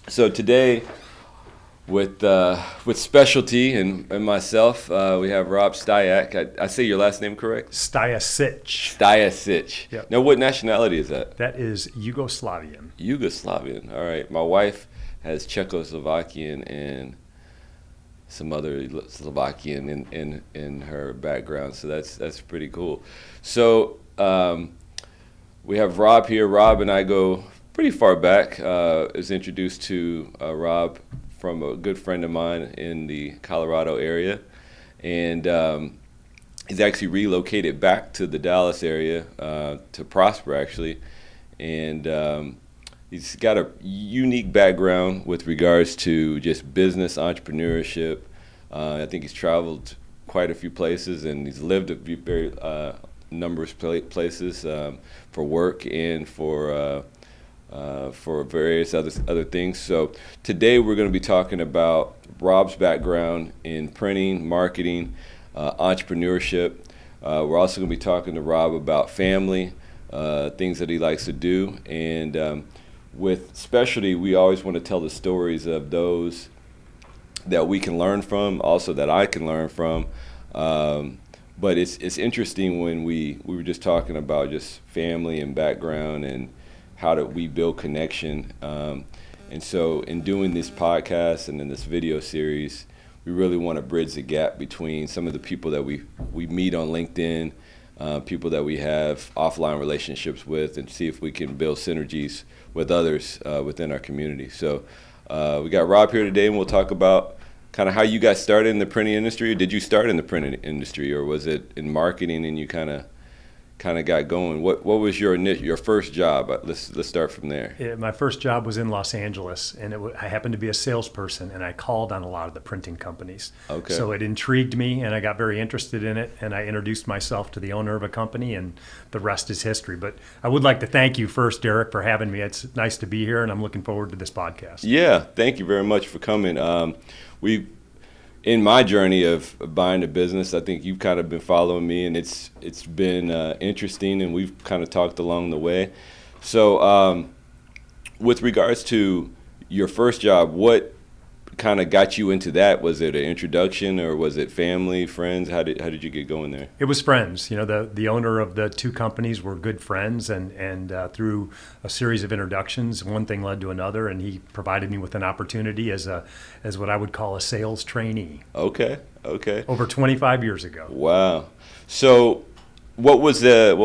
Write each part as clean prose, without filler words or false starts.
So today, with Specialty and myself, we have Rob Styak. I say your last name correct? Stayasic. Stayasic. Yep. Now, what nationality is that? That is Yugoslavian. Yugoslavian. All right. My wife has Czechoslovakian and some other Slovakian in her background, so that's pretty cool. So we have Rob here. Rob and I go pretty far back. I was introduced to Rob from a good friend of mine in the Colorado area, and he's actually relocated back to the Dallas area to prosper, actually, and he's got a unique background with regards to just business entrepreneurship. I think he's traveled quite a few places, and he's lived at very numerous places for work and for various other things. So today we're going to be talking about Rob's background in printing, marketing, entrepreneurship. We're also going to be talking to Rob about family, things that he likes to do, and with Specialty, we always want to tell the stories of those that we can learn from, also that I can learn from. But it's interesting when we were just talking about just family and background and how do we build connection. And so in doing this podcast and in this video series, we really want to bridge the gap between some of the people that we meet on LinkedIn, people that we have offline relationships with, and see if we can build synergies with others within our community. So we got Rob here today, and we'll talk about kind of how you got started in the printing industry. Or did you start in the printing industry, or was it in marketing and you kind of got going? What was your first job? Let's start from there. Yeah, my first job was in Los Angeles, and I happened to be a salesperson, and I called on a lot of the printing companies. Okay. So it intrigued me, and I got very interested in it, and I introduced myself to the owner of a company, and the rest is history. But I would like to thank you first, Derek, for having me. It's nice to be here, and I'm looking forward to this podcast. Yeah, thank you very much for coming. In my journey of buying a business, I think you've kind of been following me, and it's been interesting, and we've kind of talked along the way. So with regards to your first job, what kind of got you into that? Was it an introduction, or was it family, friends? How did you get going there? It was friends. You know, the owner of the two companies were good friends, and through a series of introductions, one thing led to another, and he provided me with an opportunity as what I would call a sales trainee. Okay. Over 25 years ago. Wow. So what was your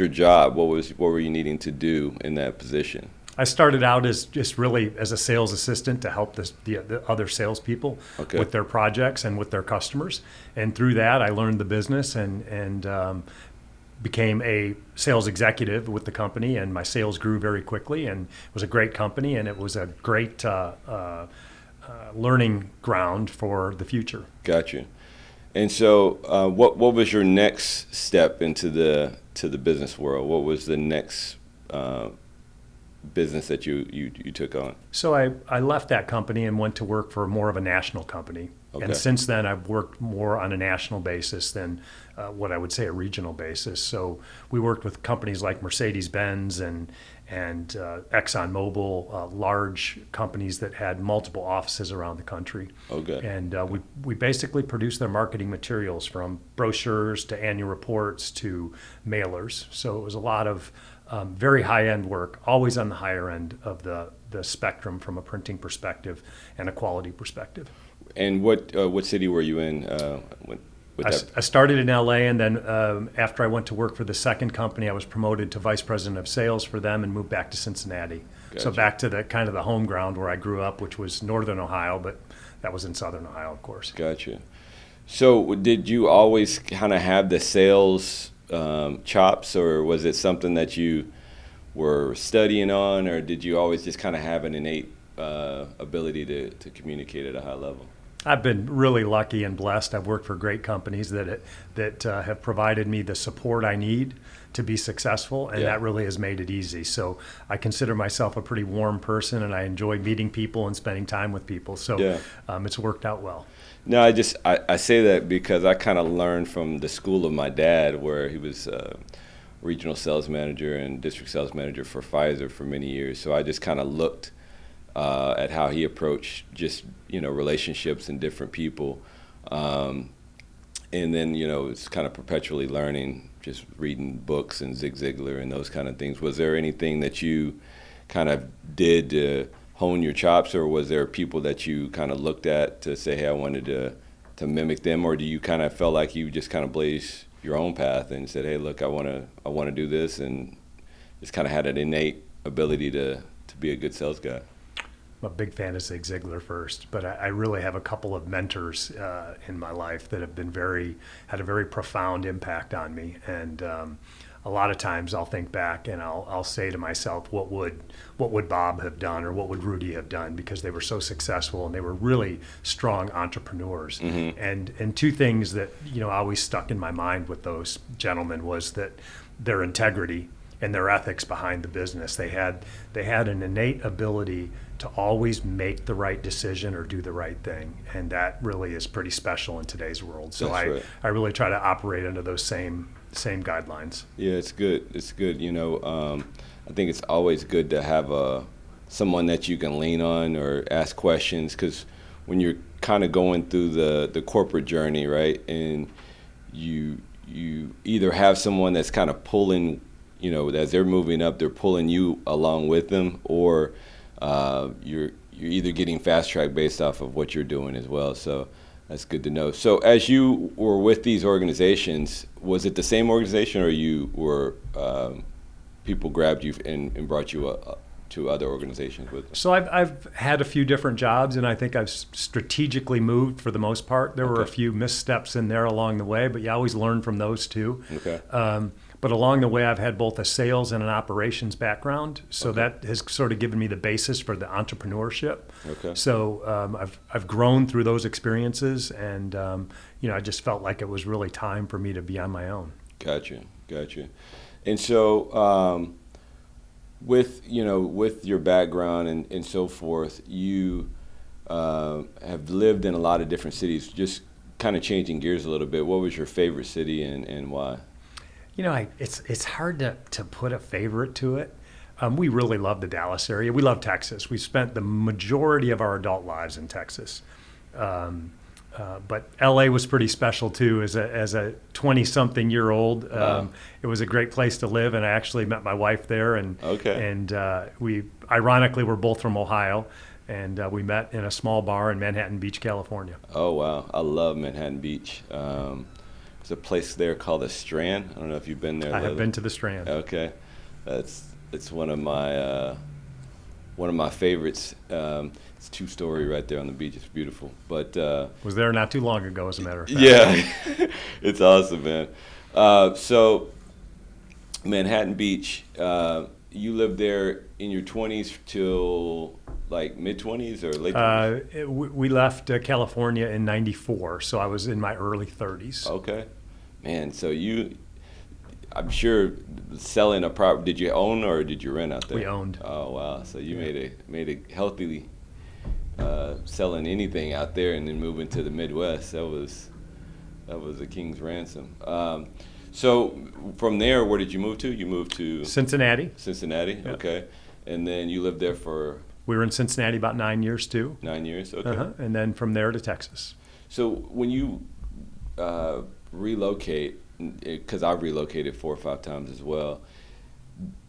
job? What were you needing to do in that position? I started out as just really as a sales assistant to help the other salespeople with their projects and with their customers. And through that, I learned the business and became a sales executive with the company. And my sales grew very quickly, and it was a great company, and it was a great learning ground for the future. Gotcha. And so, what was your next step into the business world? What was the next business that you took on? So I left that company and went to work for more of a national company. Okay. And since then, I've worked more on a national basis than what I would say a regional basis. So we worked with companies like Mercedes-Benz and ExxonMobil, large companies that had multiple offices around the country. Okay. And we basically produced their marketing materials, from brochures to annual reports to mailers. So it was a lot of very high-end work, always on the higher end of the spectrum from a printing perspective and a quality perspective. And what city were you in? I started in LA, and then after I went to work for the second company, I was promoted to vice president of sales for them and moved back to Cincinnati. Gotcha. So back to the kind of the home ground where I grew up, which was northern Ohio, but that was in southern Ohio, of course. Gotcha. So did you always kind of have the sales chops, or was it something that you were studying on, or did you always just kind of have an innate ability to communicate at a high level? I've been really lucky and blessed. I've worked for great companies that have provided me the support I need to be successful, and that really has made it easy. So I consider myself a pretty warm person, and I enjoy meeting people and spending time with people. So it's worked out well. No, I say that because I kind of learned from the school of my dad, where he was regional sales manager and district sales manager for Pfizer for many years. So I just kind of looked at how he approached just, relationships and different people. And then, it's kind of perpetually learning, just reading books and Zig Ziglar and those kind of things. Was there anything that you kind of did to hone your chops, or was there people that you kind of looked at to say, hey, I wanted to mimic them, or do you kind of felt like you just kind of blazed your own path and said, hey, look, I want to do this, and just kind of had an innate ability to be a good sales guy? I'm a big fan of Zig Ziglar first, but I really have a couple of mentors in my life that have been had a very profound impact on me. And a lot of times I'll think back and I'll say to myself, what would Bob have done, or what would Rudy have done, because they were so successful and they were really strong entrepreneurs. Mm-hmm. And two things that always stuck in my mind with those gentlemen was that their integrity and their ethics behind the business. They had an innate ability to always make the right decision or do the right thing, and that really is pretty special in today's world. So Right. I really try to operate under those same guidelines. Yeah, it's good. It's good. I think it's always good to have someone that you can lean on or ask questions, because when you're kind of going through the corporate journey, right, and you either have someone that's kind of pulling, as they're moving up, they're pulling you along with them, or you're either getting fast track based off of what you're doing as well. So that's good to know. So as you were with these organizations, was it the same organization, or you were people grabbed you and brought you to other organizations with them? So I've had a few different jobs, and I think I've strategically moved for the most part. There were a few missteps in there along the way, but you always learn from those too. Okay. But along the way, I've had both a sales and an operations background, so that has sort of given me the basis for the entrepreneurship. Okay. So I've grown through those experiences, and I just felt like it was really time for me to be on my own. Gotcha. And so with your background and so forth, you have lived in a lot of different cities. Just kind of changing gears a little bit, what was your favorite city and why? It's hard to put a favorite to it. We really love the Dallas area. We love Texas. We spent the majority of our adult lives in Texas. But LA was pretty special too. As a 20-something-year-old, it was a great place to live, and I actually met my wife there. And we ironically were both from Ohio, and we met in a small bar in Manhattan Beach, California. Oh wow, I love Manhattan Beach. There's a place there called the Strand. I don't know if you've been there. I have been to the Strand. Okay, it's one of my favorites. It's 2-story right there on the beach. It's beautiful. But was there not too long ago, as a matter of fact. Yeah, it's awesome, man. So Manhattan Beach, you lived there in your 20s till like mid-20s or late 20s? We left California in '94, so I was in my early 30s. Okay. Man, so I'm sure selling a property, did you own or did you rent out there? We owned. Oh, wow. So you made a healthy selling anything out there and then moving to the Midwest. That was a king's ransom. So from there, where did you move to? You moved to Cincinnati. Cincinnati, Yep. Okay. And then you lived there for? We were in Cincinnati about 9 years too. 9 years, okay. And then from there to Texas. So when you relocate, because I've relocated 4 or 5 times as well,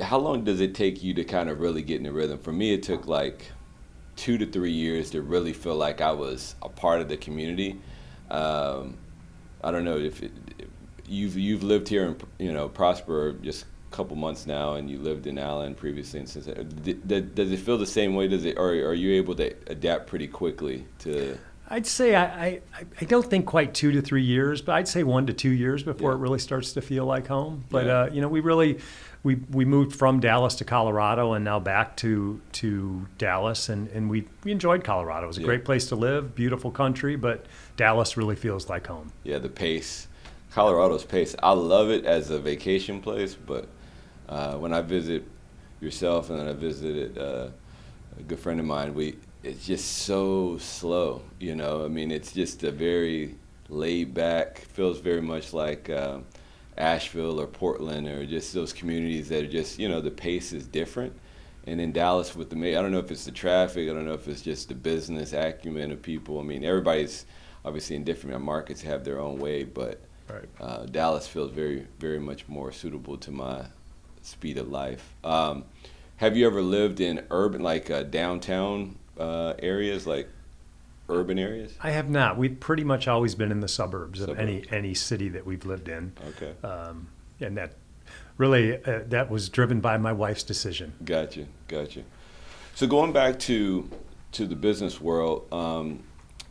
how long does it take you to kind of really get in the rhythm? For me, it took like 2 to 3 years to really feel like I was a part of the community. I don't know if you've lived here in Prosper just a couple months now, and you lived in Allen previously. And since does it feel the same way? Or are you able to adapt pretty quickly to? I'd say I don't think quite 2 to 3 years, but I'd say 1 to 2 years before it really starts to feel like home. But we moved from Dallas to Colorado and now back to Dallas, and we enjoyed Colorado. It was a great place to live, beautiful country, but Dallas really feels like home. Yeah, the pace, Colorado's pace. I love it as a vacation place, but when I visit yourself and then I visited a good friend of mine, it's just so slow, I mean, it's just a very laid back, feels very much like Asheville or Portland or just those communities that are just, the pace is different. And in Dallas with I don't know if it's the traffic, I don't know if it's just the business acumen of people. I mean, everybody's obviously in different markets have their own way, but Right. Dallas feels very, very much more suitable to my speed of life. Have you ever lived in urban, like downtown areas, like urban areas? I have not. We've pretty much always been in the suburbs of Suburbs. any city that we've lived in, Okay. and that really that was driven by my wife's decision. Gotcha, gotcha. So going back to the business world,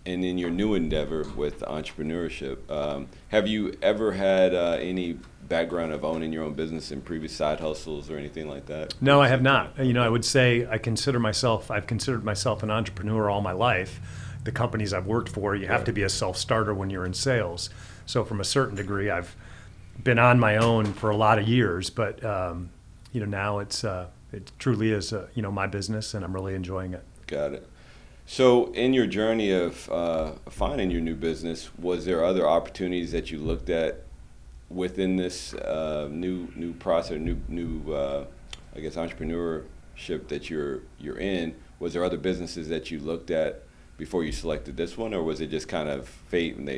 and in your new endeavor with entrepreneurship, have you ever had any background of owning your own business in previous side hustles or anything like that? No, I have not. You know, I would say I've considered myself an entrepreneur all my life. The companies I've worked for, you have Right. to be a self-starter when you're in sales. So from a certain degree, I've been on my own for a lot of years, but you know, now it truly is my business, and I'm really enjoying it. Got it. So in your journey of finding your new business, was there other opportunities that you looked at within this new process, I guess entrepreneurship that you're in? Was there other businesses that you looked at before you selected this one, or was it just kind of fate and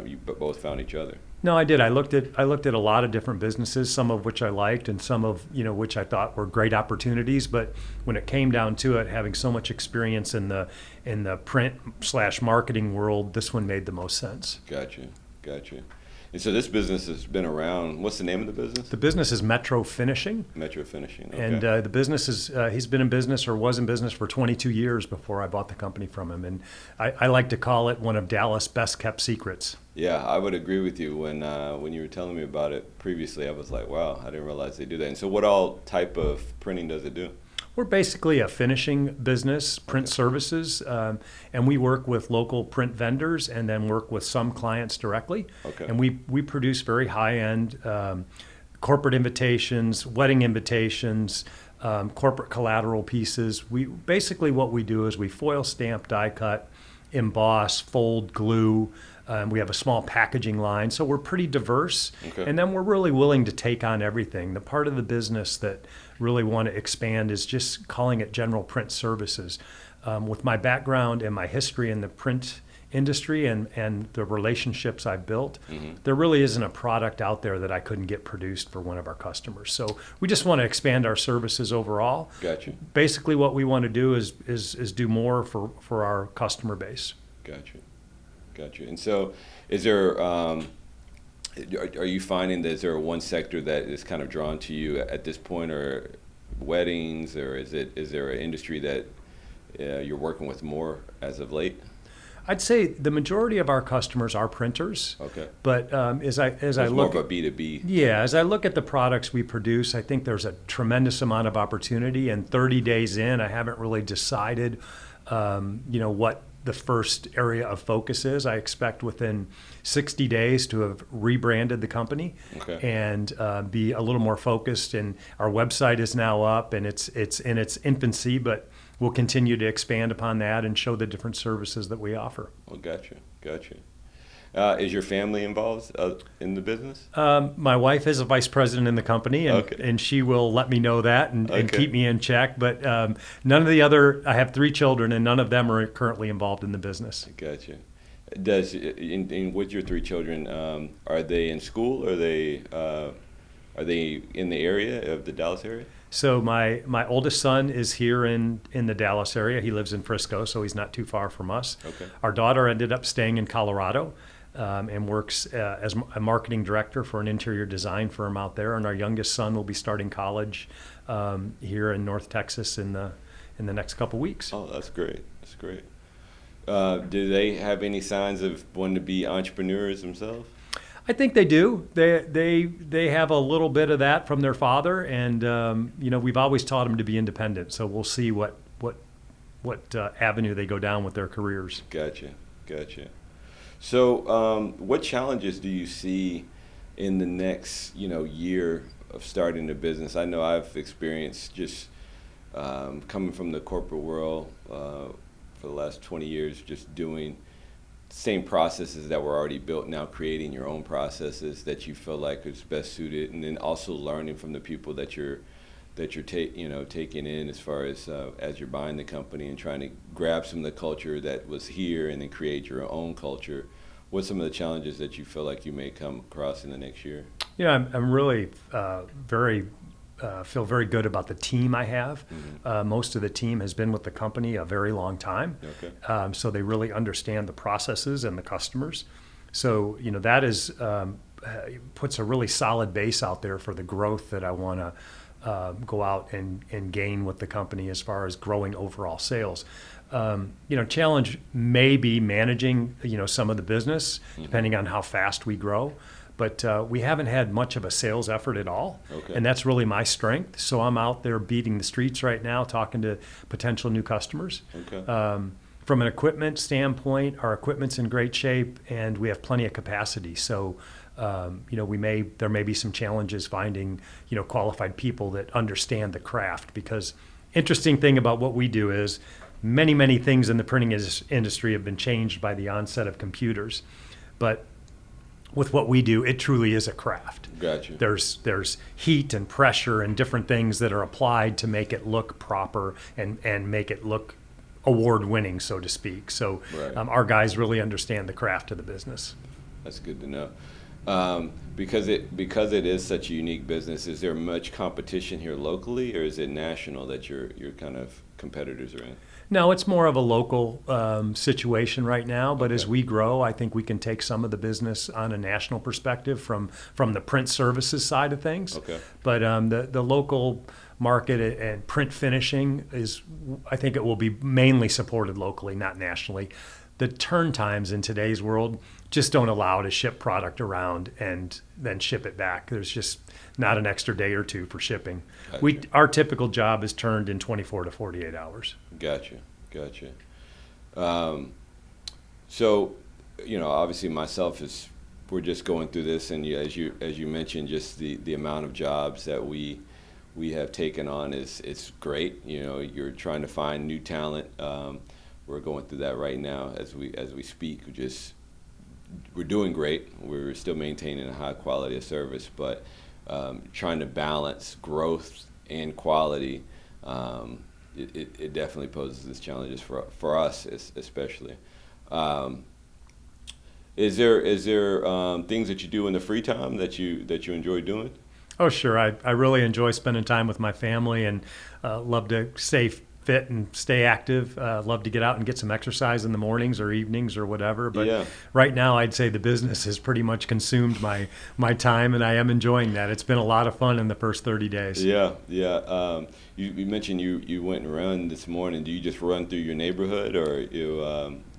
you both found each other? No, I did. I looked at a lot of different businesses, some of which I liked, and some of which I thought were great opportunities. But when it came down to it, having so much experience in the print/marketing world, this one made the most sense. Gotcha. And so this business has been around. What's the name of the business? The business is Metro Finishing. Metro Finishing. Okay. And the business is, he's been in business or was in business for 22 years before I bought the company from him. And I like to call it one of Dallas' best kept secrets. Yeah, I would agree with you. When you were telling me about it previously, I was like, wow, I didn't realize they do that. And so what all type of printing does it do? We're basically a finishing business, print services, and we work with local print vendors and then work with some clients directly. Okay. And we produce very high-end corporate invitations, wedding invitations, corporate collateral pieces. Basically what we do is we foil stamp, die cut, emboss, fold, glue. We have a small packaging line, so we're pretty diverse. Okay. And then we're really willing to take on everything. The part of the business that really want to expand is just calling it general print services. With my background and my history in the print industry and the relationships I've built, there really isn't a product out there that I couldn't get produced for one of our customers. So we just want to expand our services overall. Gotcha. Basically what we want to do is do more for our customer base. Gotcha. And so is there, are you finding that is there one sector that is kind of drawn to you at this point, or weddings, or is there an industry that you're working with more as of late? I'd say the majority of our customers are printers. Okay. But as I It's look more of a B2B. Yeah, as I look at the products we produce, I think there's a tremendous amount of opportunity. And 30 days in, I haven't really decided, what the first area of focus is. I expect within 60 days to have rebranded the company. Okay. And be a little more focused. And our website is now up, and it's in its infancy, but we'll continue to expand upon that and show the different services that we offer. Well, gotcha. Is your family involved in the business? My wife is a vice president in the company, and, Okay. and she will let me know that and Okay. keep me in check. But none of the other, I have 3 children, and none of them are currently involved in the business. Gotcha. With your 3 children, are they in school? Are they in the area of the Dallas area? So my oldest son is here in the Dallas area. He lives in Frisco, so he's not too far from us. Okay. Our daughter ended up staying in Colorado and works as a marketing director for an interior design firm out there. And our youngest son will be starting college here in North Texas in the next couple weeks. Oh, that's great. Do they have any signs of wanting to be entrepreneurs themselves? I think they do. They have a little bit of that from their father, and we've always taught them to be independent. So we'll see what avenue they go down with their careers. Gotcha. So, what challenges do you see in the next year of starting a business? I know I've experienced just coming from the corporate world for the last 20 years, just doing same processes that were already built, now creating your own processes that you feel like is best suited, and then also learning from the people that you're that you're taking in as far as you're buying the company and trying to grab some of the culture that was here and then create your own culture? What's some of the challenges that you feel like you may come across in the next year? Yeah, I'm really feel very good about the team I have. Most of the team has been with the company a very long time. Okay. So they really understand the processes and the customers. So, that is puts a really solid base out there for the growth that I want to go out and gain with the company as far as growing overall sales. Challenge may be managing, some of the business, depending on how fast we grow. But we haven't had much of a sales effort at all. Okay. And that's really my strength. So I'm out there beating the streets right now, talking to potential new customers. Okay. From an equipment standpoint, our equipment's in great shape, and we have plenty of capacity. So, there may be some challenges finding, qualified people that understand the craft. Because interesting thing about what we do is many, many things in the printing industry have been changed by the onset of computers. But with what we do, it truly is a craft. Gotcha. There's heat and pressure and different things that are applied to make it look proper and make it look award-winning, so to speak. So Right. Our guys really understand the craft of the business. That's good to know. Because it is such a unique business, is there much competition here locally, or is it national that your kind of competitors are in? No, it's more of a local situation right now. But as Okay. we grow, I think we can take some of the business on a national perspective from the print services side of things. Okay. But the local market and print finishing I think it will be mainly supported locally, not nationally. The turn times in today's world just don't allow to ship product around and then ship it back. There's just not an extra day or two for shipping. Gotcha. Our typical job is turned in 24 to 48 hours. Gotcha. So, obviously myself we're just going through this, and as you mentioned, just the amount of jobs that we have taken on it's great. You're trying to find new talent. We're going through that right now as we speak. We're doing great. We're still maintaining a high quality of service, but trying to balance growth and quality. It definitely poses these challenges for us, especially. Is there things that you do in the free time that you enjoy doing? Oh, sure. I really enjoy spending time with my family and love to stay fit and stay active. Love to get out and get some exercise in the mornings or evenings or whatever. But Yeah. Right now, I'd say the business has pretty much consumed my time, and I am enjoying that. It's been a lot of fun in the first 30 days. Yeah. You mentioned you went and run this morning. Do you just run through your neighborhood, or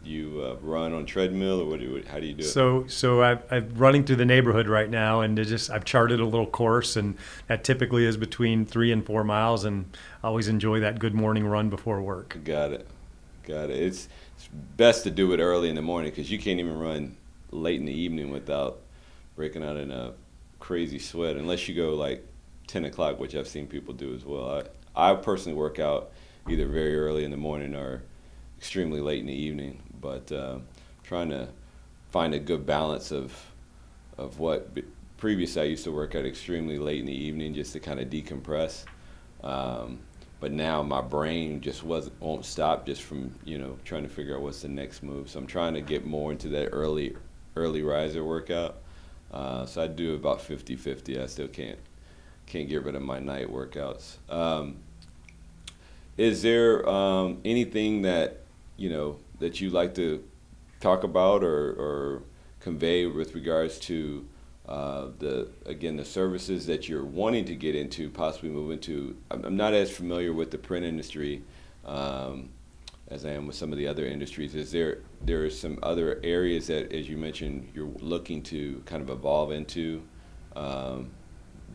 you run on treadmill, or how do you do it? So I'm running through the neighborhood right now, and I've charted a little course, and that typically is between 3 and 4 miles, and I always enjoy that good morning run before work. Got it. It's best to do it early in the morning, because you can't even run late in the evening without breaking out in a crazy sweat, unless you go like 10 o'clock, which I've seen people do as well. I personally work out either very early in the morning or extremely late in the evening, but trying to find a good balance of what previously I used to work out extremely late in the evening just to kind of decompress. But now my brain just won't stop just from trying to figure out what's the next move. So I'm trying to get more into that early riser workout. So I do about 50-50. I still can't get rid of my night workouts. Is there anything that that you like to talk about or convey with regards to the services that you're wanting to get into, possibly move into? I'm not as familiar with the print industry as I am with some of the other industries. Is there are some other areas that, as you mentioned, you're looking to kind of evolve into,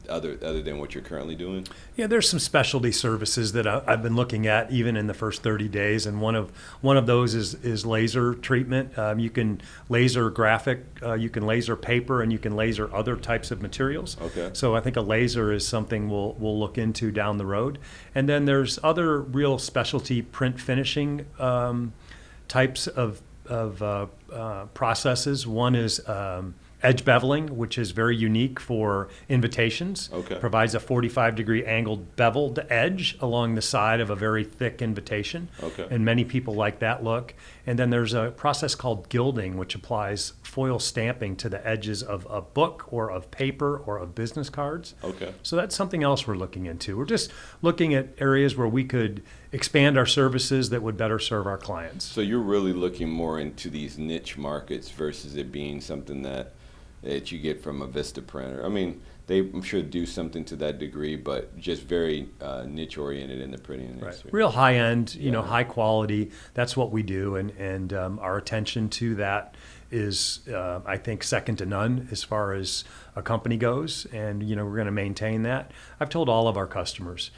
other than what you're currently doing? Yeah, there's some specialty services that I've been looking at even in the first 30 days, and one of those is laser treatment. You can laser graphic, you can laser paper, and you can laser other types of materials. Okay. So I think a laser is something we'll look into down the road. And then there's other real specialty print finishing types of processes. One is edge beveling, which is very unique for invitations. Okay. Provides a 45-degree angled beveled edge along the side of a very thick invitation. Okay. And many people like that look. And then there's a process called gilding, which applies foil stamping to the edges of a book or of paper or of business cards. Okay. So that's something else we're looking into. We're just looking at areas where we could expand our services that would better serve our clients. So you're really looking more into these niche markets versus it being something that you get from a Vista printer. I mean, they, I'm sure, do something to that degree, but just very niche oriented in the printing industry. Right. Real high end, high quality. That's what we do, and our attention to that is, I think, second to none as far as a company goes. And we're going to maintain that. I've told all of our customers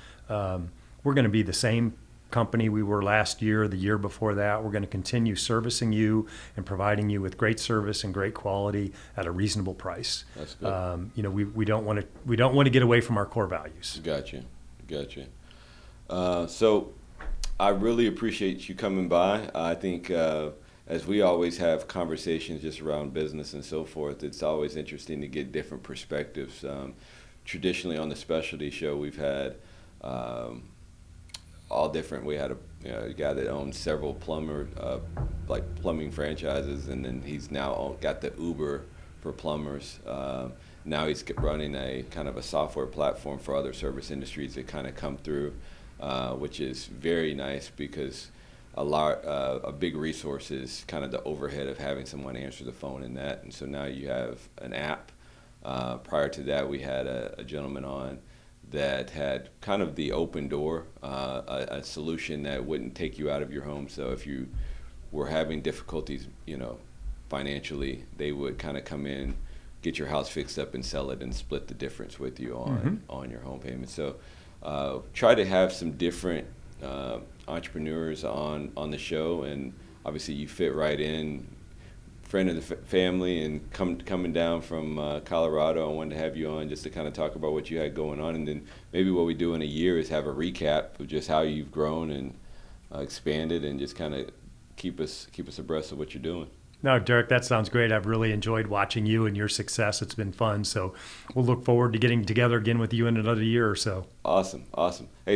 we're going to be the same company we were last year, the year before that. We're going to continue servicing you and providing you with great service and great quality at a reasonable price. That's good. We don't want to get away from our core values. Gotcha. So I really appreciate you coming by. I think as we always have conversations just around business and so forth, it's always interesting to get different perspectives. Traditionally on the specialty show, we've had all different. We had a guy that owns several plumbing franchises, and then he's now got the Uber for plumbers. Now he's running a kind of a software platform for other service industries that kind of come through, which is very nice because a big resource is kind of the overhead of having someone answer the phone in that. And so now you have an app. Prior to that, we had a gentleman on that had kind of the open door, a solution that wouldn't take you out of your home. So if you were having difficulties, financially, they would kind of come in, get your house fixed up and sell it and split the difference with you on your home payment. So try to have some different entrepreneurs on the show, and obviously you fit right in. Friend of the family, and coming down from Colorado, I wanted to have you on just to kind of talk about what you had going on, and then maybe what we do in a year is have a recap of just how you've grown and expanded, and just kind of keep us abreast of what you're doing. No, Derek, that sounds great. I've really enjoyed watching you and your success. It's been fun. So we'll look forward to getting together again with you in another year or so. Awesome. Hey,